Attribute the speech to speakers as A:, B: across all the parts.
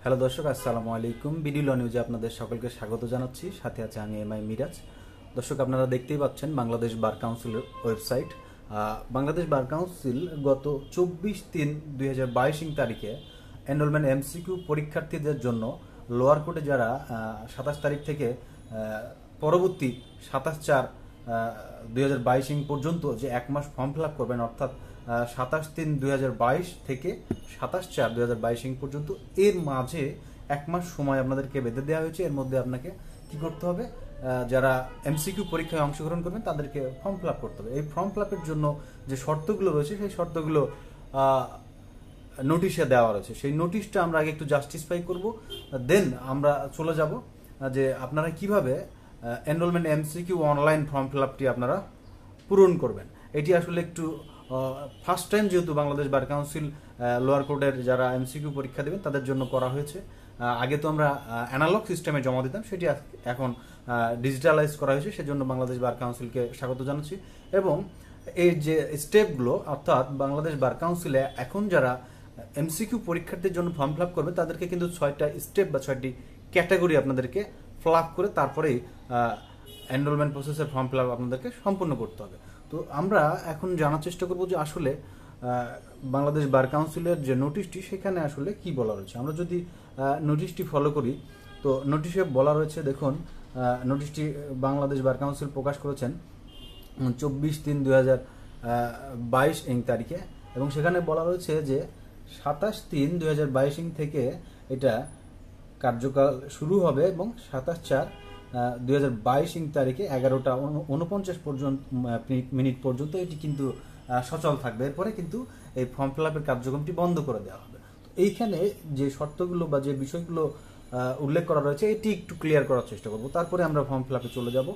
A: Hello দর্শক, আসসালামু আলাইকুম। বিডি ল নিউজে আপনাদের সকলকে স্বাগত জানাচ্ছি। সাথে আছে আমি এমআই মিরাজ। দর্শক, আপনারা দেখতেই পাচ্ছেন বাংলাদেশ বার কাউন্সিলের ওয়েবসাইট। বাংলাদেশ বার কাউন্সিল গত 24/3/2022 তারিখে এনরোলমেন্ট এমসিকিউ পরীক্ষার্থীদের জন্য লোয়ার কোর্টে যারা 27 তারিখ থেকে পরবর্তী 27/4/2022 পর্যন্ত যে এক মাস ফর্ম ফিল আপ করবেন, অর্থাৎ 27/3/2022 থেকে 27/4/2022 পর্যন্ত, এর মাঝে এক মাস সময় আপনাদেরকে বেঁধে দেওয়া হয়েছে। এর মধ্যে আপনাকে কি করতে হবে? যারা এমসিকিউ পরীক্ষায় অংশগ্রহণ করবেন তাদেরকে ফর্ম ফিল আপ করতে হবে। এই ফর্ম ফিল আপের জন্য যে শর্তগুলো রয়েছে সেই শর্তগুলো নোটিশে দেওয়া রয়েছে। সেই নোটিশটা আমরা আগে একটু জাস্টিসফাই করব, দেন আমরা চলে যাব যে আপনারা কিভাবে enrolment MCQ online form fill আপটি আপনারা পূরণ করবেন। এটি আসলে একটু ফার্স্ট টাইম, যেহেতু বাংলাদেশ বার কাউন্সিল লোয়ার কোর্টের যারা এমসিকিউ পরীক্ষা দেবেন তাদের জন্য করা হয়েছে। আগে তো আমরা অ্যানালগ সিস্টেমে জমা দিতাম, সেটি এখন ডিজিটালাইজ করা হয়েছে। সেজন্য বাংলাদেশ বার কাউন্সিলকে স্বাগত জানাচ্ছি। এবং এই যে স্টেপগুলো, অর্থাৎ বাংলাদেশ বার কাউন্সিলে এখন যারা এমসিকিউ পরীক্ষার্থীর জন্য ফর্ম ফিল আপ করবে তাদেরকে কিন্তু 6টা স্টেপ বা 6টি ক্যাটাগরি আপনাদেরকে ফিল আপ করে তারপরেই এনরোলমেন্ট প্রসেসের ফর্ম ফিল আপ আপনাদেরকে সম্পূর্ণ করতে হবে। তো আমরা এখন জানার চেষ্টা করব যে আসলে বাংলাদেশ বার কাউন্সিলের যে নোটিশটি, সেখানে আসলে কি বলা রয়েছে। আমরা যদি নোটিশটি ফলো করি, তো নোটিশে বলা রয়েছে, দেখুন, নোটিশটি বাংলাদেশ বার কাউন্সিল প্রকাশ করেছেন 24/3/2022 তারিখে, এবং সেখানে বলা রয়েছে যে 27/3/2022 থেকে এটা কার্যকাল শুরু হবে এবং 27/4/2022 তারিখে 11:49 পর্যন্ত এটি কিন্তু সচল থাকবে। এরপরে কিন্তু এই ফর্ম ফিল আপের কার্যক্রমটি বন্ধ করে দেওয়া হবে। তো এইখানে যে শর্তগুলো বা যে বিষয়গুলো উল্লেখ করা রয়েছে এটি একটু ক্লিয়ার করার চেষ্টা করব, তারপরে আমরা ফর্ম ফিল আপে চলে যাব।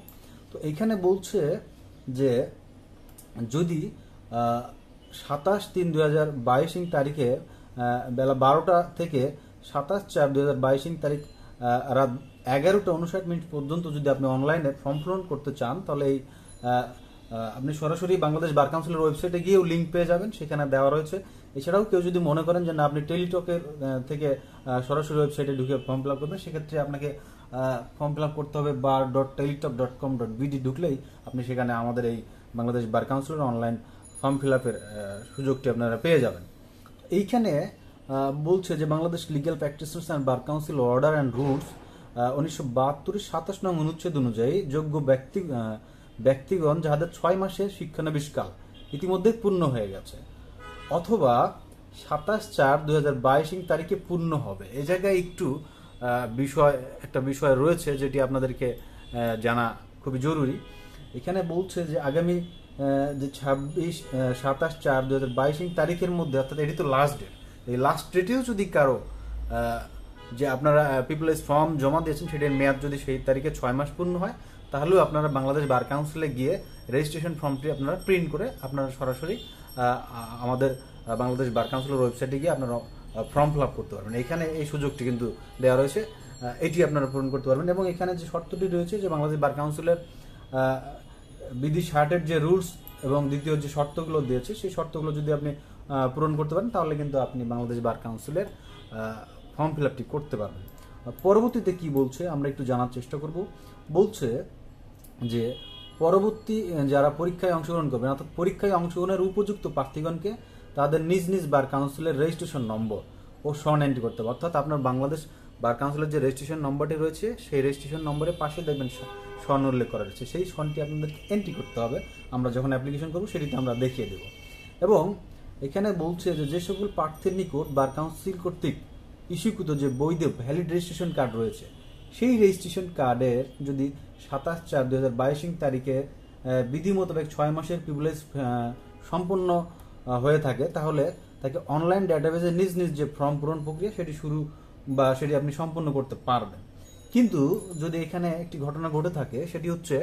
A: তো এইখানে বলছে যে যদি 27/3/2022 তারিখে বেলা 12টা থেকে 27/4/2022 তারিখ রাত 11:59 পর্যন্ত যদি আপনি অনলাইনে ফর্ম পূরণ করতে চান, তাহলে এই আপনি সরাসরি বাংলাদেশ বার কাউন্সিলের ওয়েবসাইটে গিয়েও লিঙ্ক পেয়ে যাবেন, সেখানে দেওয়া রয়েছে। এছাড়াও কেউ যদি মনে করেন যে না, আপনি টেলিটকের থেকে সরাসরি ওয়েবসাইটে ঢুকে ফর্ম ফিল আপ করবেন, সেক্ষেত্রে আপনাকে ফর্ম ফিল আপ করতে হবে bar.teletalk.com.bd। ঢুকলেই আপনি সেখানে আমাদের এই বাংলাদেশ বার কাউন্সিলের অনলাইন ফর্ম ফিল আপের সুযোগটি আপনারা পেয়ে যাবেন। এইখানে বলছে যে Bangladesh legal practitioners and bar council order and rules 1972 27 নং অনুচ্ছেদ অনুযায়ী যোগ্য ব্যক্তিগণ যাদের 6 মাসের শিক্ষানবিশকাল ইতিমধ্যে পূর্ণ হয়ে গেছে অথবা 27/4/2022 তারিখে পূর্ণ হবে। এই জায়গায় একটু একটা বিষয় রয়েছে যেটি আপনাদেরকে জানা খুবই জরুরি। এখানে বলছে যে আগামী যে 27/4/2022 তারিখের মধ্যে, অর্থাৎ এটি তো লাস্ট ডেট, এই লাস্ট ডেটেও যদি কারো যে আপনারা পিপলস ফর্ম জমা দিয়েছেন সেটির মেয়াদ যদি সেই তারিখে 6 মাস পূর্ণ হয়, তাহলেও আপনারা বাংলাদেশ বার কাউন্সিলে গিয়ে রেজিস্ট্রেশন ফর্মটি আপনারা প্রিন্ট করে আপনারা সরাসরি আমাদের বাংলাদেশ বার কাউন্সিলের ওয়েবসাইটে গিয়ে আপনারা ফর্ম ফিল আপ করতে পারবেন। এখানে এই সুযোগটি কিন্তু দেওয়া রয়েছে, এটি আপনারা পূরণ করতে পারবেন। এবং এখানে যে শর্তটি রয়েছে যে বাংলাদেশ বার কাউন্সিলের বিধি 60-এর যে রুলস এবং দ্বিতীয় যে শর্তগুলো দিয়েছে, সেই শর্তগুলো যদি আপনি পূরণ করতে পারেন, তাহলে কিন্তু আপনি বাংলাদেশ বার কাউন্সিলের ফর্ম ফিল আপটি করতে পারবেন। পরবর্তীতে কি বলছে আমরা একটু জানার চেষ্টা করব। বলছে যে পরবর্তী যারা পরীক্ষায় অংশগ্রহণ করবেন, অর্থাৎ পরীক্ষায় অংশগ্রহণের উপযুক্ত প্রার্থীগণকে তাদের নিজ নিজ বার কাউন্সিলের রেজিস্ট্রেশন নম্বর ও সন এন্ট্রি করতে হবে। অর্থাৎ আপনার বাংলাদেশ বার কাউন্সিলের যে রেজিস্ট্রেশন নম্বরটি রয়েছে, সেই রেজিস্ট্রেশন নম্বরের পাশে দেখবেন সন উল্লেখ করা রয়েছে, সেই সনটি আপনাদেরকে এন্ট্রি করতে হবে। আমরা যখন অ্যাপ্লিকেশন করব সেটিতে আমরা দেখিয়ে দেব। এবং এখানে বলছে যে সকল প্রার্থীর নিকট বার কাউন্সিল কর্তৃক ইস্যুকৃত যে বৈধ ভ্যালিড রেজিস্ট্রেশন কার্ড রয়েছে, সেই রেজিস্ট্রেশন কার্ডের যদি 27/4/2022 তারিখে বিধি মোতাবেক 6 মাসের প্রিভিলেজ সম্পন্ন হয়ে থাকে, তাহলে তাকে অনলাইন ডেটাবেজে নিজ নিজ যে ফর্ম পূরণ প্রক্রিয়া সেটি সেটি আপনি সম্পন্ন করতে পারবেন। কিন্তু যদি এখানে একটি ঘটনা ঘটে থাকে, সেটি হচ্ছে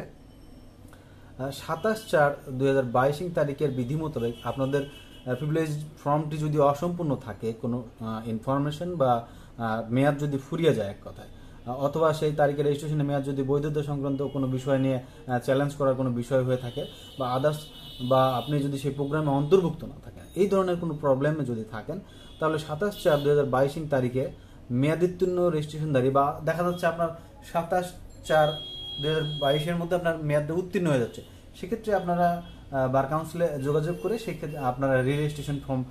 A: 27/4/2022 তারিখের বিধি মোতাবেক আপনাদের প্রিভিলেজ ফর্মটি যদি অসম্পূর্ণ থাকে, কোনো ইনফরমেশন বা মেয়াদ যদি ফুরিয়ে যায় এক কথায়, অথবা সেই তারিখের রেজিস্ট্রেশনের মেয়াদ যদি বৈধতা সংক্রান্ত কোনো বিষয় নিয়ে চ্যালেঞ্জ করার কোনো বিষয় হয়ে থাকে, বা আদার্স, বা আপনি যদি সেই প্রোগ্রামে অন্তর্ভুক্ত না থাকেন, এই ধরনের কোনো প্রবলেমে যদি থাকেন, তাহলে 27/4/2022 তারিখে মেয়াদোত্তীর্ণ রেজিস্ট্রেশনধারী বা দেখা যাচ্ছে আপনার 27/4/2022 মধ্যে আপনার মেয়াদ উত্তীর্ণ হয়ে যাচ্ছে, সেক্ষেত্রে আপনারা বার কাউন্সিলে যোগাযোগ করে সেক্ষেত্রে আপনারা রি রেজিস্ট্রেশন ফর্ম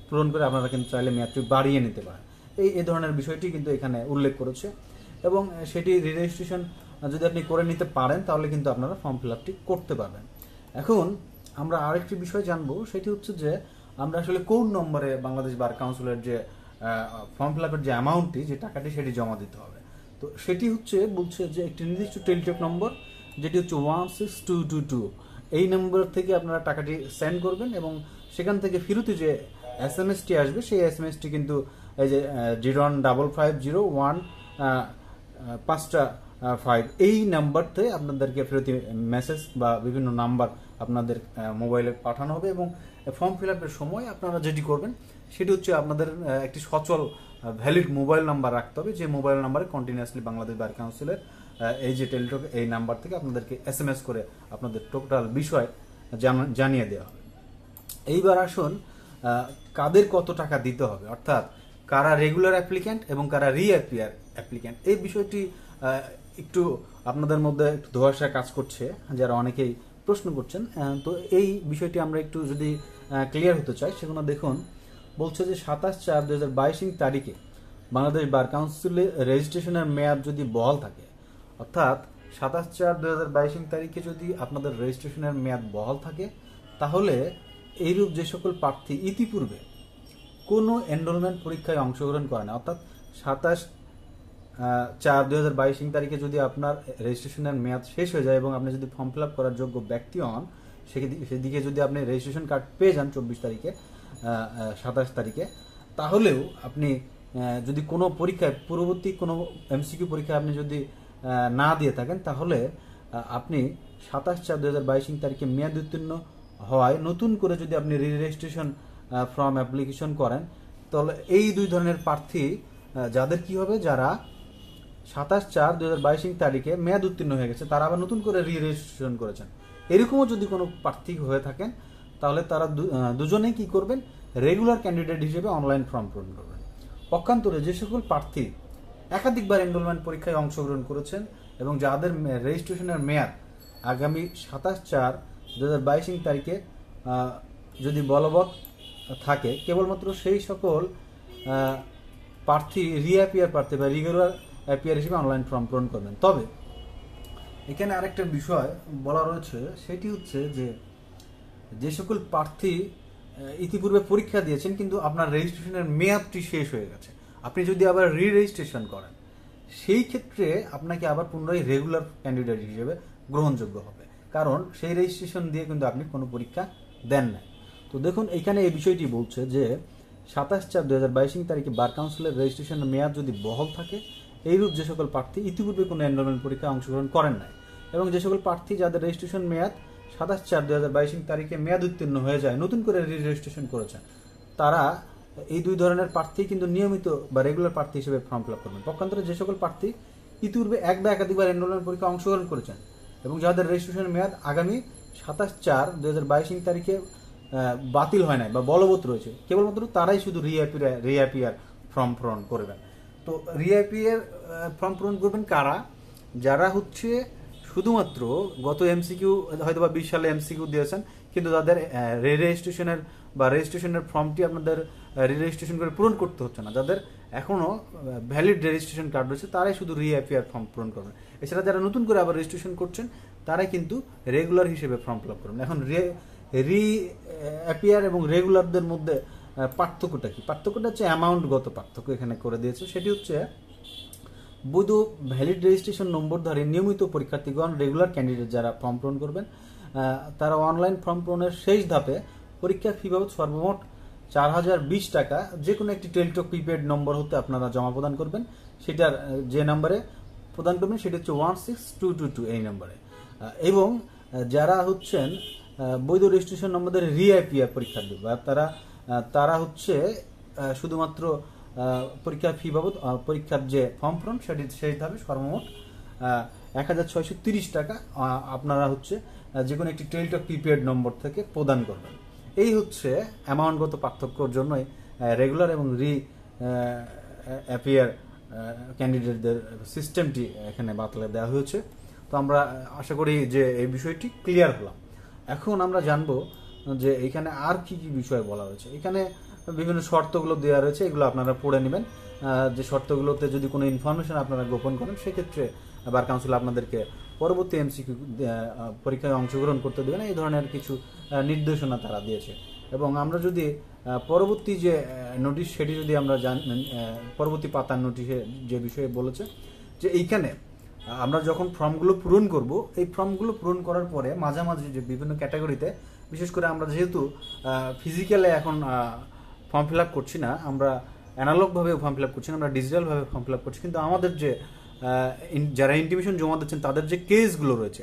A: পূরণ করে আপনারা কিন্তু চাইলে মেয়াদটি বাড়িয়ে নিতে পারেন। এই ধরনের বিষয়টি কিন্তু এখানে উল্লেখ করেছে এবং সেটি রি রেজিস্ট্রেশন যদি আপনি করে নিতে পারেন তাহলে কিন্তু আপনারা ফর্ম ফিল আপটি করতে পারবেন। এখন আমরা আরেকটি বিষয় জানবো, সেটি হচ্ছে যে আমরা আসলে কোন নম্বরে বাংলাদেশ বার কাউন্সিলের যে ফর্ম ফিল আপের যে অ্যামাউন্টটি, যে টাকাটি, সেটি জমা দিতে হবে। তো সেটি বলছে যে একটি নির্দিষ্ট টেলিটক নম্বর, যেটি হচ্ছে 16222, এই নম্বর থেকে আপনারা টাকাটি সেন্ড করবেন এবং সেখান থেকে ফিরতি যে SMS-টি আসবে সেই SMS-টি কিন্তু এই যে 015501 এই নাম্বারতে আপনাদেরকে ফেরতি মেসেজ বা বিভিন্ন নাম্বার আপনাদের মোবাইলে পাঠানো হবে এবং ফর্ম ফিল আপের সময় আপনারা যেটি করবেন সেটি হচ্ছে আপনাদের একটি সচল ভ্যালিড মোবাইল নাম্বার রাখতে হবে, যে মোবাইল নাম্বারে কন্টিনিউয়াসলি বাংলাদেশ বার কাউন্সিলের এই যে টেলিটক এই নাম্বার থেকে আপনাদেরকে SMS করে আপনাদের টোটাল বিষয় জানিয়ে দেওয়া হবে। এইবার আসুন কাদের কত টাকা দিতে হবে, অর্থাৎ কারা রেগুলার অ্যাপ্লিক্যান্ট এবং কারা রিঅ্যাপিয়ার অ্যাপ্লিক্যান্ট, এই বিষয়টি একটু আপনাদের মধ্যে একটু ধোঁয়াশা কাজ করছে, যারা অনেকেই প্রশ্ন করছেন। তো এই বিষয়টি আমরা একটু যদি ক্লিয়ার হতে চাই, সেগুলো দেখুন। বলছে যে 27/4/2022 তারিখে বাংলাদেশ বার কাউন্সিলে রেজিস্ট্রেশনের মেয়াদ যদি বহাল থাকে, অর্থাৎ 27/4/2022 তারিখে যদি আপনাদের রেজিস্ট্রেশনের মেয়াদ বহাল থাকে, তাহলে এইরূপ যে সকল প্রার্থী ইতিপূর্বে কোনো এনরোলমেন্ট পরীক্ষায় অংশগ্রহণ করে না, অর্থাৎ 27/4/2022 তারিখে যদি আপনার রেজিস্ট্রেশনের মেয়াদ শেষ হয়ে যায় এবং আপনি যদি ফর্ম ফিল আপ করার যোগ্য ব্যক্তি হন, সেদিকে যদি আপনি রেজিস্ট্রেশন কার্ড পেয়ে যান 24 তারিখে 27 তারিখে, তাহলেও আপনি যদি কোনো পরীক্ষায় পূর্ববর্তী কোনো MCQ পরীক্ষায় আপনি যদি না দিয়ে থাকেন, তাহলে আপনি 27/4/2022 তারিখে মেয়াদ উত্তীর্ণ হওয়ায় নতুন করে যদি আপনি রি রেজিস্ট্রেশন ফর্ম অ্যাপ্লিকেশন করেন, তাহলে এই দুই ধরনের প্রার্থী যাদের কি হবে, যারা 27/4/2022 তারিখে মেয়াদ উত্তীর্ণ হয়ে গেছে, তারা আবার নতুন করে রি রেজিস্ট্রেশন করেছেন, এরকমও যদি কোনো প্রার্থী হয়ে থাকেন, তাহলে তারা দুজনেই কি করবেন, রেগুলার ক্যান্ডিডেট হিসেবে অনলাইন ফর্ম পূরণ করবেন। পক্ষান্তরে যে সকল প্রার্থী একাধিকবার এনরোলমেন্ট পরীক্ষায় অংশগ্রহণ করেছেন এবং যাদের রেজিস্ট্রেশনের মেয়াদ আগামী 27/4/2022 তারিখে যদি বলবৎ থাকে, কেবলমাত্র সেই সকল প্রার্থী রিঅ্যাপিয়ার প্রার্থী বা রেগুলার অ্যাপিয়ার হিসেবে অনলাইন ফর্ম পূরণ করবেন। তবে এখানে আরেকটা বিষয় বলা রয়েছে, সেটি হচ্ছে যে সকল প্রার্থী ইতিপূর্বে পরীক্ষা দিয়েছেন কিন্তু আপনার রেজিস্ট্রেশনের মেয়াদটি শেষ হয়ে গেছে, আপনি যদি আবার রি রেজিস্ট্রেশন করেন, সেই ক্ষেত্রে আপনাকে আবার পুনরায় রেগুলার ক্যান্ডিডেট হিসেবে গ্রহণযোগ্য হবে, কারণ সেই রেজিস্ট্রেশন দিয়ে কিন্তু আপনি কোনো পরীক্ষা দেন না। তো দেখুন, এখানে এই বিষয়টি বলছে যে 27/4/2022 তারিখে বার কাউন্সিলের রেজিস্ট্রেশনের মেয়াদ যদি বহাল থাকে, এইরূপ যে সকল প্রার্থী ইতিপূর্বে কোনো এনরোলমেন্ট পরীক্ষায় অংশগ্রহণ করেন নাই এবং যে সকল প্রার্থী যাদের রেজিস্ট্রেশন মেয়াদ 27/4/2022 তারিখে মেয়াদ উত্তীর্ণ হয়ে যায়, নতুন করে রি রেজিস্ট্রেশন করেছেন, তারা এই দুই ধরনের প্রার্থী কিন্তু নিয়মিত বা রেগুলার প্রার্থী হিসেবে ফর্ম ফিল আপ করবেন। পক্ষান্তরে যে সকল প্রার্থী ইতিপূর্বে এক বা একাধিকবার এনরোলমেন্ট পরীক্ষায় অংশগ্রহণ করেছেন এবং যাদের রেজিস্ট্রেশনের মেয়াদ আগামী 27/4/2022 তারিখে বাতিল হয় নাই বা বলবৎ রয়েছে, কেবলমাত্র তারাই শুধু রিঅ্যাপিয়ার ফর্ম পূরণ করবেন। তো রিঅ্যাপিয়ার ফর্ম পূরণ করবেন কারা, যারা শুধুমাত্র গত MCQ হয়তো বা 20 সালে MCQ দিয়েছেন কিন্তু তাদের রেজিস্ট্রেশনের ফর্মটি আপনাদের রি রেজিস্ট্রেশন করে পূরণ করতে হচ্ছে না, যাদের এখনো ভ্যালিড রেজিস্ট্রেশন কার্ড রয়েছে, তারাই শুধু রিঅ্যাপিয়ার ফর্ম পূরণ করবেন। এছাড়া যারা নতুন করে আবার রেজিস্ট্রেশন করছেন, তারাই কিন্তু রেগুলার হিসেবে ফর্ম ফিল আপ করবেন। এখন রিঅ্যাপিয়ার এবং রেগুলারদের মধ্যে পার্থক্যটা কি? পার্থক্যটা হচ্ছে অ্যামাউন্টগত পার্থক্য এখানে করে দিয়েছে। সেটি হচ্ছে বৈধ ভ্যালিড রেজিস্ট্রেশন নম্বরধারী নিয়মিত পরীক্ষার্থীগণ রেগুলার ক্যান্ডিডেট যারা ফর্ম পূরণ করবেন, তারা অনলাইন ফর্ম পূরণের শেষ ধাপে পরীক্ষার ফি বাবদ সর্বমোট 4020 টাকা যে কোনো একটি টেলিটক প্রিপেড নম্বর হতে আপনারা জমা প্রদান করবেন। সেটার যে নাম্বারে প্রদান করবেন সেটা হচ্ছে 16222 এই নম্বরে। এবং যারা বৈধ রেজিস্ট্রেশন নম্বরদের রিঅ্যাপিয়ার পরীক্ষার্থী বা তারা শুধুমাত্র পরীক্ষার ফি বাবদ পরীক্ষার যে ফর্ম পূরণ সেটি সেই ধাপে সর্বমোট 1630 টাকা আপনারা যে কোনো একটি টেলিটক প্রিপেড নম্বর থেকে প্রদান করবেন। এই অ্যামাউন্টগত পার্থক্যর জন্যই রেগুলার এবং অ্যাপিয়ার ক্যান্ডিডেটদের সিস্টেমটি এখানে বাতলে দেওয়া হয়েছে। তো আমরা আশা করি যে এই বিষয়টি ক্লিয়ার হলাম। এখন আমরা জানবো যে এখানে আর কি কি বিষয় বলা হয়েছে। এখানে বিভিন্ন শর্তগুলো দেওয়া রয়েছে, এগুলো আপনারা পড়ে নেবেন। যে শর্তগুলোতে যদি কোনো ইনফরমেশন আপনারা গোপন করেন, সেক্ষেত্রে বার কাউন্সিল আপনাদেরকে পরবর্তী এমসিকিউ পরীক্ষায় অংশগ্রহণ করতে দেবে না, এই ধরনের কিছু নির্দেশনা তারা দিয়েছে। এবং আমরা যদি পরবর্তী যে নোটিশ সেটি যদি আমরা পরবর্তী পাতার নোটিশে যে বিষয়ে বলেছে যে এইখানে আমরা যখন ফর্মগুলো পূরণ করব, এই ফর্মগুলো পূরণ করার পরে মাঝামাঝি যে বিভিন্ন ক্যাটাগরিতে, বিশেষ করে আমরা যেহেতু ফিজিক্যালে এখন ফর্ম ফিল আপ করছি না, আমরা অ্যানালগভাবে ফর্ম ফিল আপ করছি না, আমরা ডিজিটালভাবে ফর্ম ফিল আপ করছি, কিন্তু আমাদের যে যারা ইন্টিমেশন জমা দিচ্ছেন তাদের যে কেসগুলো রয়েছে,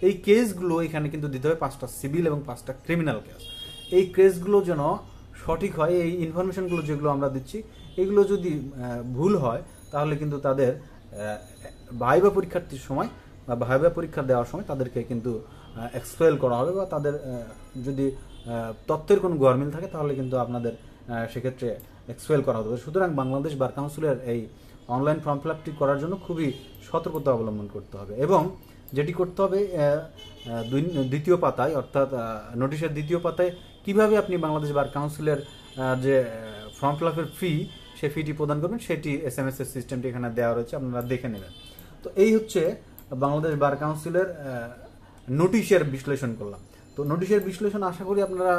A: এই কেসগুলো এখানে কিন্তু দিতে হবে 5টা সিভিল এবং 5টা ক্রিমিনাল কেস। এই কেসগুলো যেন সঠিক হয়, এই ইনফরমেশনগুলো যেগুলো আমরা দিচ্ছি এগুলো যদি ভুল হয় তাহলে কিন্তু তাদের ভাইবা পরীক্ষার্থীর সময় বা ভাইবা পরীক্ষা দেওয়ার সময় তাদেরকে কিন্তু এক্সপেল করা হবে, বা তাদের যদি তথ্যের কোনো গরমিল থাকে তাহলে কিন্তু আপনাদের সেক্ষেত্রে এক্সপেল করা হবে। সুতরাং বাংলাদেশ বার কাউন্সিলের এই অনলাইন ফর্ম ফিল আপটি করার জন্য খুবই সতর্কতা অবলম্বন করতে হবে। এবং যেটি করতে হবে, দ্বিতীয় পাতায় অর্থাৎ নোটিশের দ্বিতীয় পাতায় কিভাবে আপনি বাংলাদেশ বার কাউন্সিলের যে ফর্ম ফিল আপের ফি, সেই ফিটি প্রদান করবেন, সেটি SMS এর সিস্টেমটি এখানে দেওয়া রয়েছে, আপনারা দেখে নেবেন। তো এই হচ্ছে বাংলাদেশ বার কাউন্সিলের নোটিশের বিশ্লেষণ করলাম। তো নোটিশের বিশ্লেষণ আশা করি আপনারা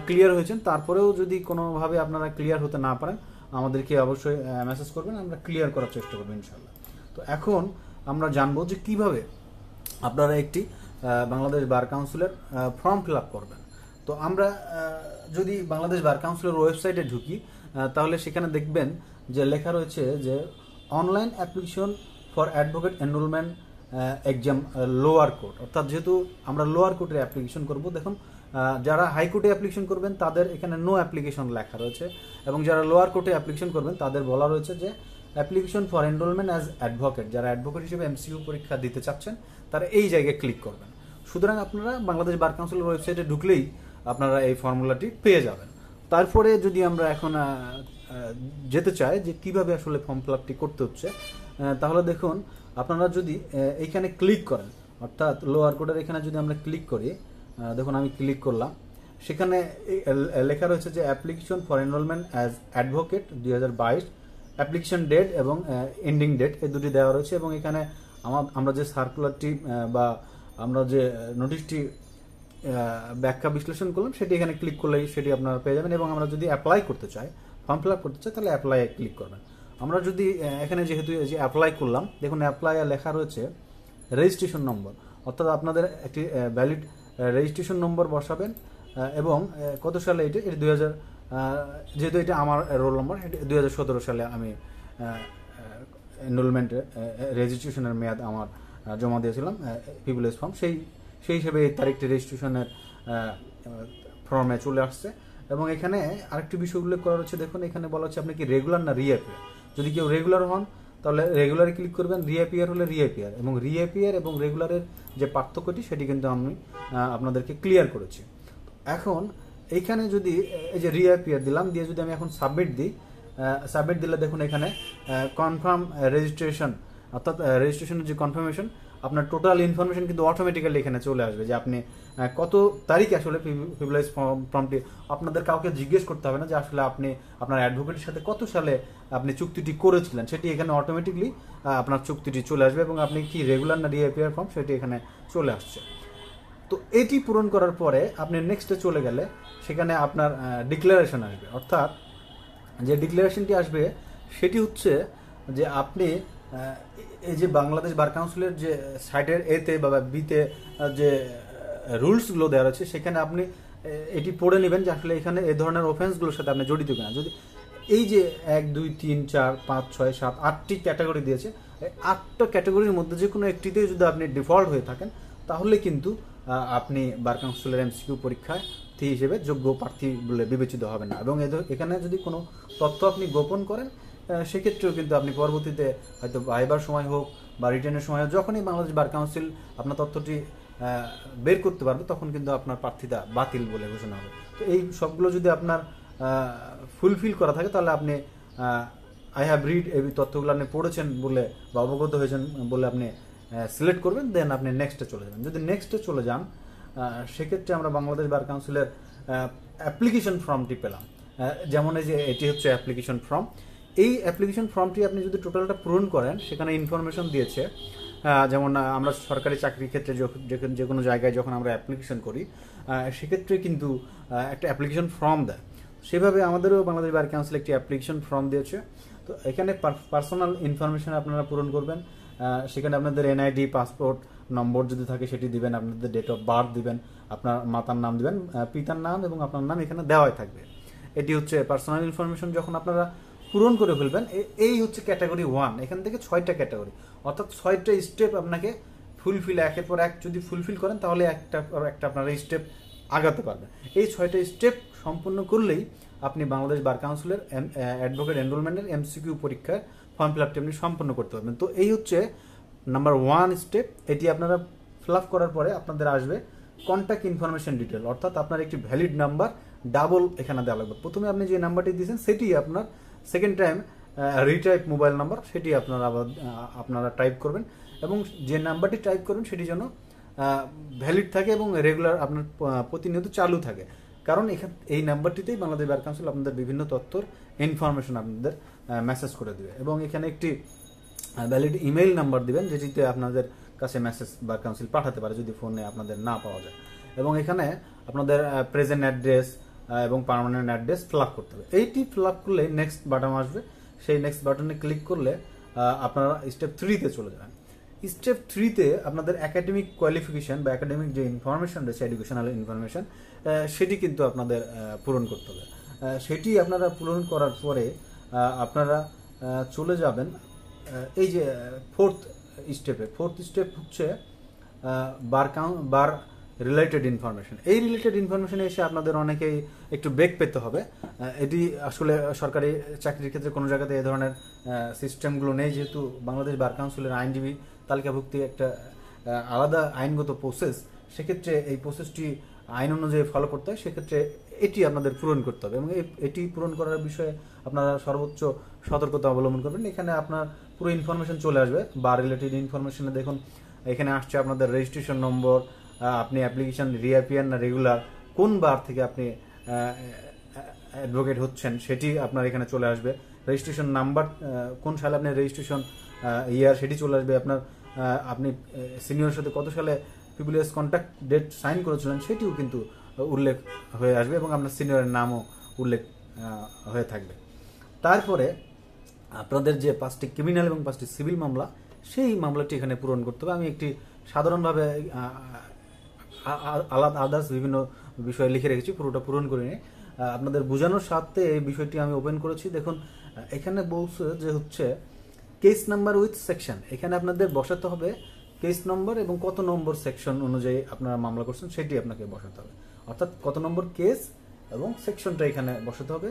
A: ক্লিয়ার হয়েছেন। তারপরেও যদি কোনোভাবে আপনারা ক্লিয়ার হতে না পারেন আমাদেরকে অবশ্যই মেসেজ করবেন, আমরা ক্লিয়ার করার চেষ্টা করবো ইনশাল্লাহ। তো এখন আমরা জানবো যে কিভাবে আপনারা একটি বাংলাদেশ বার কাউন্সিলের ফর্ম ফিল আপ করবেন। তো আমরা যদি বাংলাদেশ বার কাউন্সিলের ওয়েবসাইটে ঢুকি তাহলে সেখানে দেখবেন যে লেখা রয়েছে যে online application for advocate enrolment exam lower court. অর্থাৎ যেহেতু আমরা লোয়ার কোর্টের অ্যাপ্লিকেশন করব, দেখুন যারা হাইকোর্টে অ্যাপ্লিকেশন করবেন তাদের এখানে নো অ্যাপ্লিকেশন লেখা রয়েছে, এবং যারা লোয়ার কোর্টে অ্যাপ্লিকেশন করবেন তাদের বলা রয়েছে যে application for enrolment as advocate. যারা অ্যাডভোকেট হিসেবে MCQ পরীক্ষা দিতে চাচ্ছেন তারা এই জায়গায় ক্লিক করবেন। সুতরাং আপনারা বাংলাদেশ বার কাউন্সিলের ওয়েবসাইটে ঢুকলেই আপনারা এই ফর্মুলাটি পেয়ে যাবেন। তারপরে যদি আমরা এখন যেতে চাই যে কিভাবে আসলে ফর্ম ফিল আপটি করতে হচ্ছে, তাহলে দেখুন আপনারা যদি এইখানে ক্লিক করেন, অর্থাৎ লোয়ার কোর্টের এখানে যদি আমরা ক্লিক করি, দেখুন আমি ক্লিক করলাম, সেখানে লেখা রয়েছে যে application for enrolment as advocate 2022, application date এবং এন্ডিং ডেট, এই দুটি দেওয়া রয়েছে। এবং এখানে আমরা যে সার্কুলারটি বা আমরা যে নোটিশটি ব্যাখ্যা বিশ্লেষণ করলাম সেটি এখানে ক্লিক করলেই সেটি আপনারা পেয়ে যাবেন। এবং আমরা যদি অ্যাপ্লাই করতে চাই, ফর্ম ফিল আপ করতে চাই, তাহলে অ্যাপ্লাই ক্লিক করবেন। আমরা যদি এখানে যেহেতু যে অ্যাপ্লাই করলাম, দেখুন অ্যাপ্লাই লেখা রয়েছে রেজিস্ট্রেশন নম্বর, অর্থাৎ আপনাদের একটি ভ্যালিড রেজিস্ট্রেশন নম্বর বসাবেন। এবং কত সালে এটি 2000, যেহেতু এটা আমার রোল নম্বর, 2017 সালে আমি এনরোলমেন্ট রেজিস্ট্রেশনের মেয়াদ আমার জমা দিয়েছিলাম পিপুলস ফর্ম, সেই হিসেবে এই তারিখটি রেজিস্ট্রেশনের ফর্মে চলে আসছে। এবং এখানে আরেকটি বিষয় উল্লেখ করা হচ্ছে, দেখুন এখানে বলা হচ্ছে আপনি কি রেগুলার না রিঅ্যাপিয়ার। যদি কেউ রেগুলার হন তাহলে রেগুলারে ক্লিক করবেন, রিঅ্যাপিয়ার হলে রিঅ্যাপিয়ার। এবং রিঅ্যাপিয়ার এবং রেগুলারের যে পার্থক্যটি সেটি কিন্তু আমি আপনাদেরকে ক্লিয়ার করেছি। এখন এইখানে যদি এই যে রিঅ্যাপিয়ার দিলাম, দিয়ে যদি আমি এখন সাবমিট দিই, সাবমিট দিলে দেখুন এখানে কনফার্ম রেজিস্ট্রেশন, অর্থাৎ রেজিস্ট্রেশনের যে কনফার্মেশন, আপনার টোটাল ইনফরমেশন কিন্তু অটোমেটিক্যালি এখানে চলে আসবে যে আপনি কত তারিখে আসলে পিপুলাইজ ফর্মটি, আপনাদের কাউকে জিজ্ঞেস করতে হবে না যে আসলে আপনি আপনার অ্যাডভোকেটের সাথে কত সালে আপনি চুক্তিটি করেছিলেন, সেটি এখানে অটোমেটিকলি আপনার চুক্তিটি চলে আসবে। এবং আপনি কি রেগুলার না রিঅ্যাপিয়ার ফর্ম সেটি এখানে চলে আসছে। তো এটি পূরণ করার পরে আপনি নেক্সটে চলে গেলে সেখানে আপনার ডিক্লারেশন আসবে, অর্থাৎ যে ডিক্লারেশনটি আসবে সেটি হচ্ছে যে আপনি এই যে বাংলাদেশ বার কাউন্সিলের যে সাইটের এতে বা বিতে যে রুলসগুলো দেওয়া আছে সেখানে আপনি এটি পড়ে নেবেন যে আসলে এখানে এই ধরনের অফেন্সগুলোর সাথে আপনি জড়িত কিনা। যদি এই যে 1, 2, 3, 4, 5, 6, 7, 8টি ক্যাটাগরি দিয়েছে, এই 8টা ক্যাটাগরির মধ্যে যে কোনো একটিতে যদি আপনি ডিফল্ট হয়ে থাকেন তাহলে কিন্তু আপনি বার কাউন্সিলের MCQ পরীক্ষায় হিসেবে যোগ্য প্রার্থী বলে বিবেচিত হবে না। এবং এখানে যদি কোনো তথ্য আপনি গোপন করেন সেক্ষেত্রেও কিন্তু আপনি পরবর্তীতে হয়তো ভাইবার সময় হোক বা রিটার্নের সময় হোক, যখনই বাংলাদেশ বার কাউন্সিল আপনার তথ্যটি বের করতে পারবে তখন কিন্তু আপনার প্রার্থিতা বাতিল বলে ঘোষণা হবে। তো এই সবগুলো যদি আপনার ফুলফিল করা থাকে তাহলে আপনি আই হ্যাভ রিড এই তথ্যগুলো আপনি পড়েছেন বলে বা অবগত হয়েছেন বলে আপনি সিলেক্ট করবেন, দেন আপনি নেক্সটে চলে যাবেন। যদি নেক্সটে চলে যান সেক্ষেত্রে আমরা বাংলাদেশ বার কাউন্সিলের অ্যাপ্লিকেশন ফর্মটি পেলাম। যেমন এই যে এটি হচ্ছে অ্যাপ্লিকেশন ফর্ম। এই অ্যাপ্লিকেশন ফর্মটি আপনি যদি টোটালটা পূরণ করেন, সেখানে ইনফরমেশন দিয়েছে যেমন আমরা সরকারি চাকরির ক্ষেত্রে যে কোনো জায়গায় যখন আমরা অ্যাপ্লিকেশন করি সেক্ষেত্রে কিন্তু একটা অ্যাপ্লিকেশন ফর্ম দেয়। সেভাবে আমাদেরও বাংলাদেশ বার কাউন্সিল একটি অ্যাপ্লিকেশন ফর্ম দিয়েছে। তো এখানে পার্সোনাল ইনফরমেশন আপনারা পূরণ করবেন। সেখানে আপনাদের এনআইডি, পাসপোর্ট নম্বর যদি থাকে সেটি দিবেন, আপনাদের ডেট অফ বার্থ দিবেন, আপনার মাতার নাম দিবেন, পিতার নাম এবং আপনার নাম এখানে দেওয়াই থাকবে। এটি হচ্ছে পার্সোনাল ইনফরমেশন। যখন আপনারা পূরণ করে ফেলবেন, এই হচ্ছে ক্যাটাগরি 1। এখান থেকে 6টা ক্যাটাগরি, অর্থাৎ 6টা স্টেপ আপনাকে ফুলফিল, একের পর এক যদি ফুলফিল করেন তাহলে একটা আপনারা স্টেপ আগাতে পারবেন। এই 6টা স্টেপ সম্পূর্ণ করলেই আপনি বাংলাদেশ বার কাউন্সিলের অ্যাডভোকেট এনরোলমেন্টের এমসিকিউ পরীক্ষার ফর্ম ফিল আপটি আপনি সম্পন্ন করতে পারবেন। তো এই হচ্ছে নাম্বার 1 স্টেপ। এটি আপনারা ফিল আপ করার পরে আপনাদের আসবে কন্ট্যাক্ট ইনফরমেশন ডিটেল, অর্থাৎ আপনার একটি ভ্যালিড নাম্বার ডাবল এখানে দেওয়া লাগবে। প্রথমে আপনি যে নাম্বারটি দিয়েছেন সেটি আপনার second time retype mobile number, সেটি আপনারা টাইপ করবেন এবং যে নাম্বারটি টাইপ করবেন সেটি যেন ভ্যালিড থাকে এবং রেগুলার আপনার প্রতিনিয়ত চালু থাকে। কারণ এই নাম্বারটিতেই বাংলাদেশ বার কাউন্সিল আপনাদের বিভিন্ন তথ্যর ইনফরমেশন আপনাদের মেসেজ করে দেবে এবং এখানে একটি ভ্যালিড ইমেইল নাম্বার দিবেন যেটিতে আপনাদের কাছে মেসেজ বার কাউন্সিল পাঠাতে পারে যদি ফোনে আপনাদের না পাওয়া যায়। এবং এখানে আপনাদের প্রেজেন্ট অ্যাড্রেস এবং পার্মানেন্ট অ্যাড্রেস ফিল আপ করতে হবে। এইটি ফিল আপ করলে নেক্সট বাটন আসবে, সেই নেক্সট বাটনে ক্লিক করলে আপনারা স্টেপ 3-তে চলে যাবেন। স্টেপ 3-তে আপনাদের একাডেমিক কোয়ালিফিকেশন বা একাডেমিক যে ইনফরমেশন রয়েছে, এডুকেশনাল ইনফরমেশন, সেটি কিন্তু আপনাদের পূরণ করতে হবে। সেটি আপনারা পূরণ করার পরে আপনারা চলে যাবেন এই যে ফোর্থ স্টেপ হচ্ছে বার রিলেটেড ইনফরমেশন। এই রিলেটেড ইনফরমেশনে এসে আপনাদের অনেকেই একটু ব্রেক পেতে হবে। এটি আসলে সরকারি চাকরির ক্ষেত্রে কোনো জায়গাতে এই ধরনের সিস্টেমগুলো নেই, যেহেতু বাংলাদেশ বার কাউন্সিলের আইনজীবী তালিকাভুক্তি একটা আলাদা আইনগত প্রসেস। সেক্ষেত্রে এই প্রসেসটি আইন অনুযায়ী ফলো করতে হয়, সেক্ষেত্রে এটি আপনাদের পূরণ করতে হবে এবং এটি পূরণ করার বিষয়ে আপনারা সর্বোচ্চ সতর্কতা অবলম্বন করবেন। এখানে আপনার পুরো ইনফরমেশন চলে আসবে। বার রিলেটেড ইনফরমেশনে দেখুন এখানে আসছে আপনাদের রেজিস্ট্রেশন নম্বর, আপনি অ্যাপ্লিকেশন রিঅ্যাপিয়ার না রেগুলার, কোন বার থেকে আপনি অ্যাডভোকেট হচ্ছেন সেটি আপনার এখানে চলে আসবে। রেজিস্ট্রেশন নাম্বার, কোন সালে আপনি রেজিস্ট্রেশন ইয়ার সেটি চলে আসবে। আপনি সিনিয়রের সাথে কত সালে পিপুলিয়াস কন্ট্যাক্ট ডেট সাইন করেছিলেন সেটিও কিন্তু উল্লেখ হয়ে আসবে এবং আপনার সিনিয়রের নামও উল্লেখ হয়ে থাকবে। তারপরে আপনাদের যে 5টি ক্রিমিনাল এবং 5টি সিভিল মামলা, সেই মামলাটি এখানে পূরণ করতে হবে। আমি একটি সাধারণভাবে আলাদা আদার্স বিভিন্ন বিষয় লিখে রেখেছি, পুরোটা পূরণ করিনি। আপনাদের বোঝানোর স্বার্থে এই বিষয়টি আমি ওপেন করেছি। দেখুন এখানে বলছে যে হচ্ছে কেস নাম্বার উইথ সেকশন। এখানে আপনাদের বসাতে হবে কেস নম্বর এবং কত নম্বর সেকশন অনুযায়ী আপনারা মামলা করছেন সেটি আপনাকে বসাতে হবে, অর্থাৎ কত নম্বর কেস এবং সেকশনটা এখানে বসাতে হবে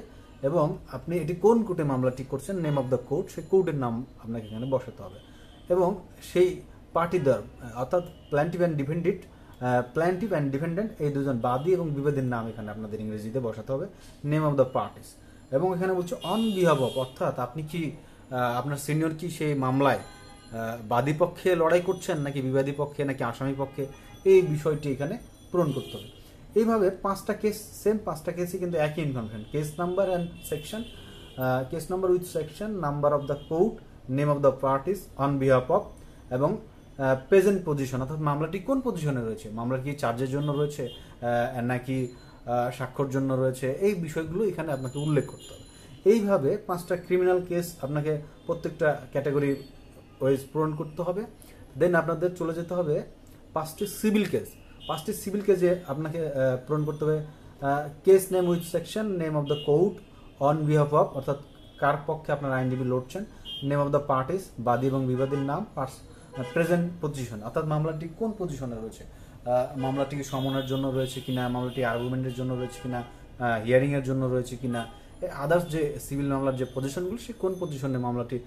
A: এবং আপনি এটি কোন কোর্টে মামলাটি করছেন, নেম অফ দ্য কোর্ট, সেই কোর্টের নাম আপনাকে এখানে বসাতে হবে এবং সেই পার্টিদার অর্থাৎ প্ল্যান্টিভ অ্যান্ড ডিফেন্ডেন্ট এই দুজন বাদী এবং বিবাদীর নাম এখানে আপনাদের ইংরেজিতে বসাতে হবে, নেম অফ দ্য পার্টিস। এবং এখানে বলছে অন বিহাফ অফ, অর্থাৎ আপনি কি আপনার সিনিয়র কি সেই মামলায় বাদী পক্ষে লড়াই করছেন নাকি বিবাদী পক্ষে নাকি আসামি পক্ষে, এই বিষয়টি এখানে পূরণ করতে হবে। এইভাবে 5টা কেস, সেম 5টা কেসই কিন্তু একই information, case number and section, case number with section, number of the court, name of the parties, on behalf of এবং প্রেজেন্ট পজিশন, অর্থাৎ মামলাটি কোন পজিশনে রয়েছে, মামলা কি চার্জের জন্য রয়েছে নাকি স্বাক্ষর জন্য রয়েছে, এই বিষয়গুলো এখানে আপনাকে উল্লেখ করতে হবে। এইভাবে 5টা ক্রিমিনাল কেস আপনাকে প্রত্যেকটা ক্যাটাগরি ওয়াইজ পূরণ করতে হবে। দেন আপনাদের চলে যেতে হবে 5টি সিভিল কেস। 5টি সিভিল কেসে আপনাকে পূরণ করতে হবে case name with section, name of the court, on behalf of, অর্থাৎ কার পক্ষে আপনার আইনজীবী লড়ছেন, নেম অফ দ্য পার্টিস, বাদী এবং বিবাদীর নাম, প্রেজেন্ট পজিশন, অর্থাৎ মামলাটি কোন পজিশনে রয়েছে, মামলাটি কি সমনের জন্য রয়েছে কিনা, মামলাটি আর্গুমেন্টের জন্য রয়েছে কিনা, হিয়ারিং এর জন্য রয়েছে কিনা, আদার্স যে সিভিল মামলার যে পজিশনগুলো সে কোন পজিশনে মামলাটি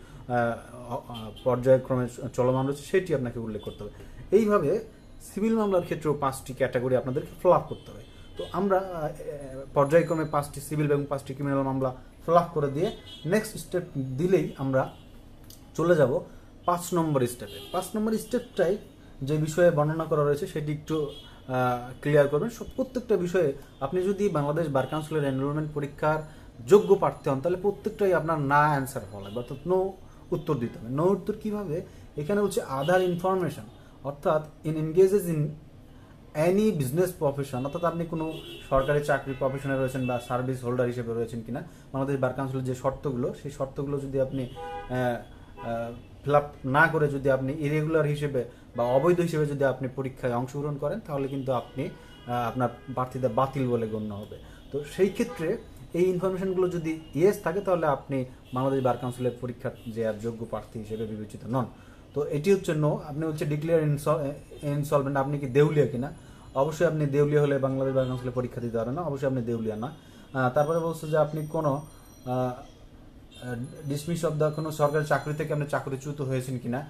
A: পর্যায়ক্রমে চলমান রয়েছে সেটি আপনাকে উল্লেখ করতে হবে। এইভাবে সিভিল মামলার ক্ষেত্রেও 5টি ক্যাটাগরি আপনাদেরকে ফিল আপ করতে হবে। তো আমরা পর্যায়ক্রমে 5টি সিভিল এবং 5টি ক্রিমিনাল মামলা ফিল আপ করে দিয়ে নেক্সট স্টেপ দিলেই আমরা চলে যাব 5 নম্বর স্টেপে। 5 নম্বর স্টেপটাই যে বিষয়ে বর্ণনা করা রয়েছে সেটি একটু ক্লিয়ার করবেন। প্রত্যেকটা বিষয়ে আপনি যদি বাংলাদেশ বার কাউন্সিলের এনরোলমেন্ট পরীক্ষার যোগ্য প্রার্থী হন তাহলে প্রত্যেকটাই আপনার না অ্যান্সার হওয়া লাগবে, অর্থাৎ নো উত্তর দিতে হবে। নো উত্তর কিভাবে? এখানে হচ্ছে আদার ইনফরমেশন, অর্থাৎ এনগেজেস ইন এনি বিজনেস প্রফেশন, অর্থাৎ আপনি কোনো সরকারি চাকরি প্রফেশনে রয়েছেন বা সার্ভিস হোল্ডার হিসেবে রয়েছেন কিনা, বাংলাদেশ বার কাউন্সিলের যে শর্তগুলো সেই শর্তগুলো যদি আপনি ফিল আপ না করে যদি আপনি ইরেগুলার হিসেবে বা অবৈধ হিসেবে যদি আপনি পরীক্ষায় অংশগ্রহণ করেন তাহলে কিন্তু আপনি আপনার প্রার্থিতা বাতিল বলে গণ্য হবে। তো সেই ক্ষেত্রে এই ইনফরমেশনগুলো যদি ইয়েস থাকে তাহলে আপনি বাংলাদেশ বার কাউন্সিলের পরীক্ষার যে আর যোগ্য প্রার্থী হিসেবে বিবেচিত নন। তো এটি হচ্ছে নো। আপনি হচ্ছে ডিক্লেয়ার ইনসলভেন্ট, আপনি কি দেউলিয়া কিনা? অবশ্যই আপনি দেউলিয়া হলে বাংলাদেশ বার কাউন্সিলের পরীক্ষা দিতে পারেন না, অবশ্যই আপনি দেউলিয়া না। তারপরে বলছে যে আপনি কোনো ডিসমিস অফ দ্য কোনো সরকারি চাকরি থেকে আপনি চাকরিচ্যুত হয়েছেন কিনা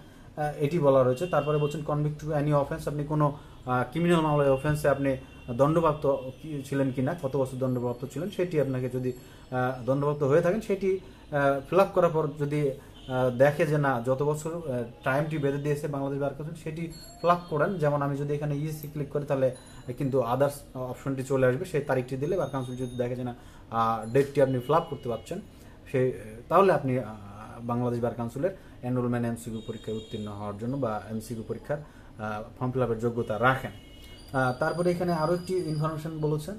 A: এটি বলা রয়েছে। তারপরে বলছেন কনভিক্ট টু এনি অফেন্স, আপনি কোনো ক্রিমিনাল মামলায় অফেন্সে আপনি দণ্ডপ্রাপ্ত ছিলেন কিনা, কত বছর দণ্ডপ্রাপ্ত ছিলেন সেটি আপনাকে যদি দণ্ডপ্রাপ্ত হয়ে থাকেন সেটি ফিল আপ করার পর যদি দেখে যে না যত বছর টাইমটি বেঁধে দিয়েছে বাংলাদেশ বার কাউন্সিল সেটি ফিল আপ করেন। যেমন আমি যদি এখানে ইসি ক্লিক করি তাহলে কিন্তু আদার্স অপশনটি চলে আসবে, সেই তারিখটি দিলে বার কাউন্সিল যদি দেখে যে না ডেটটি আপনি ফিল আপ করতে পারছেন সেই তাহলে আপনি বাংলাদেশ বার কাউন্সিলের এনরোলমেন্ট এমসিকিউ পরীক্ষায় উত্তীর্ণ হওয়ার জন্য বা এমসিকিউ পরীক্ষার ফর্ম ফিল আপের যোগ্যতা রাখেন। তারপরে এখানে আরও একটি ইনফরমেশন বলেছেন,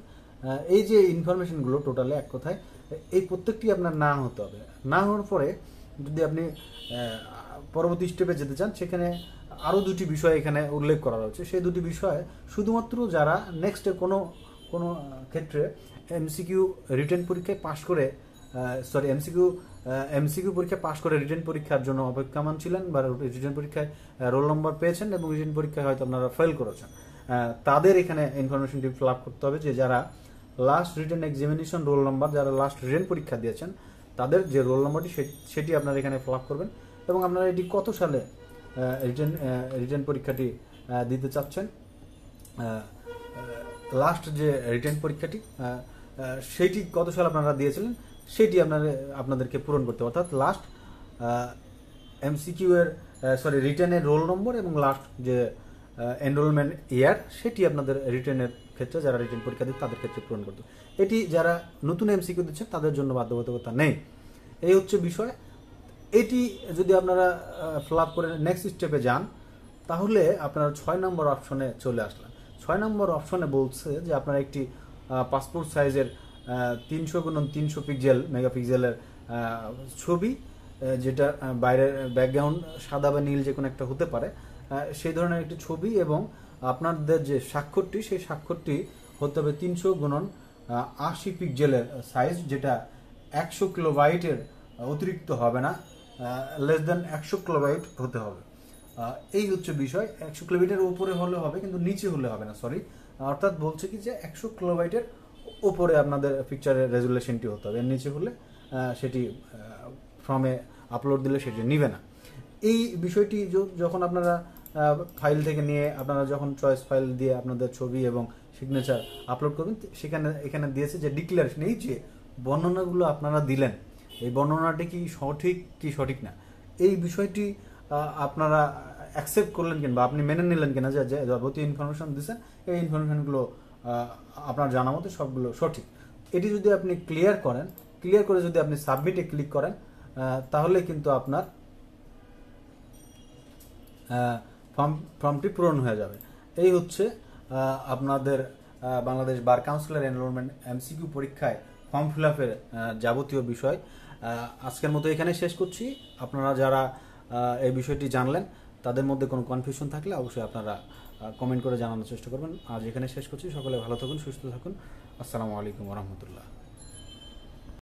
A: এই যে ইনফরমেশনগুলো টোটালে এক কথায় এই প্রত্যেকটি আপনার না হতে হবে। না হওয়ার পরে যদি আপনি পরবর্তী স্টেপে যেতে চান সেখানে আরও দুটি বিষয় এখানে উল্লেখ করা রয়েছে। সেই দুটি বিষয়ে শুধুমাত্র যারা নেক্সটে কোনো কোনো ক্ষেত্রে এমসিকিউ রিটেন পরীক্ষায় পাশ করে এমসিকিউ পরীক্ষা পাশ করে রিটেন পরীক্ষার জন্য অপেক্ষমান ছিলেন বা রিটেন পরীক্ষায় রোল নম্বর পেয়েছেন এবং রিটেন পরীক্ষায় হয়তো আপনারা ফেল করেছেন, তাদের এখানে ইনফরমেশনটি ফিল আপ করতে হবে যে যারা last written examination roll number, যারা লাস্ট রিটেন পরীক্ষা দিয়েছেন তাদের যে রোল নম্বরটি সেটি আপনারা এখানে ফিল আপ করবেন এবং আপনারা এটি কত সালে রিটেন পরীক্ষাটি দিতে চাচ্ছেন, লাস্ট যে রিটেন পরীক্ষাটি সেইটি কত সালে আপনারা দিয়েছিলেন সেটি আপনাদেরকে পূরণ করতে হবে, অর্থাৎ লাস্ট এমসিকিউ এর রিটেনের রোল নম্বর এবং লাস্ট যে এনরোলমেন্ট ইয়ার সেটি আপনাদের রিটেনের ক্ষেত্রে যারা রিটেন পরীক্ষা দিচ্ছে তাদের ক্ষেত্রে পূরণ করতে হবে। এটি যারা নতুন এমসিকিউ দিচ্ছেন তাদের জন্য বাধ্যবাধকতা নেই। এই হচ্ছে বিষয়। এটি যদি আপনারা ফিল আপ করে নেক্সট স্টেপে যান তাহলে আপনারা 6 নম্বর অপশনে চলে আসলেন। 6 নম্বর অপশনে বলছে যে আপনারা একটি পাসপোর্ট সাইজের 300x300 পিক্সেল মেগাপিক্সেলের ছবি, যেটা বাইরের ব্যাকগ্রাউন্ড সাদা বা নীল যে কোনো একটা হতে পারে, সেই ধরনের একটি ছবি এবং আপনাদের যে স্বাক্ষরটি সেই স্বাক্ষরটি হতে হবে 300x80 পিক্সেলের সাইজ, যেটা 100 কিলোবাইটের অতিরিক্ত হবে না, লেস দেন 100 কিলোবাইট হতে হবে। এই হচ্ছে বিষয়। 100 কিলোবাইটের উপরে হলে হবে কিন্তু নিচে হলে হবে না, অর্থাৎ বলছে কি যে 100 কিলোবাইটের উপরে আপনাদের পিকচারের রেজুলেশনটি হতে হবে, এর নিচে হলে সেটি ফর্মে আপলোড দিলে সেটি নিবে না। এই বিষয়টি যখন আপনারা ফাইল থেকে নিয়ে আপনারা যখন চয়েস ফাইল দিয়ে আপনাদের ছবি এবং সিগনেচার আপলোড করবেন এখানে দিয়েছে যে ডিক্লারেশন, এই যে বর্ণনাগুলো আপনারা দিলেন এই বর্ণনাটি কি সঠিক না, এই বিষয়টি আপনারা অ্যাকসেপ্ট করলেন কিনা বা আপনি মেনে নিলেন কিনা যে যাবতীয় ইনফরমেশন দিচ্ছেন এই ইনফরমেশনগুলো আপনার জানা মতো সবগুলো সঠিক। এটি যদি আপনি ক্লিয়ার করে যদি আপনি সাবমিটে ক্লিক করেন তাহলে কিন্তু আপনার ফর্মটি পূরণ হয়ে যাবে। এই হচ্ছে আপনাদের বাংলাদেশ বার কাউন্সিলের এনরোলমেন্ট এমসিকিউ পরীক্ষায় ফর্ম ফিল আপের যাবতীয় বিষয়। আজকের মতো এখানে শেষ করছি। আপনারা যারা এই বিষয়টি জানলেন তাদের মধ্যে কোনো কনফিউশন থাকলে অবশ্যই আপনারা কমেন্ট করে জানানোর চেষ্টা করবেন। আজ এখানে শেষ করছি। সকলে ভালো থাকুন, সুস্থ থাকুন। আসসালামু আলাইকুম ওয়া রাহমাতুল্লাহ।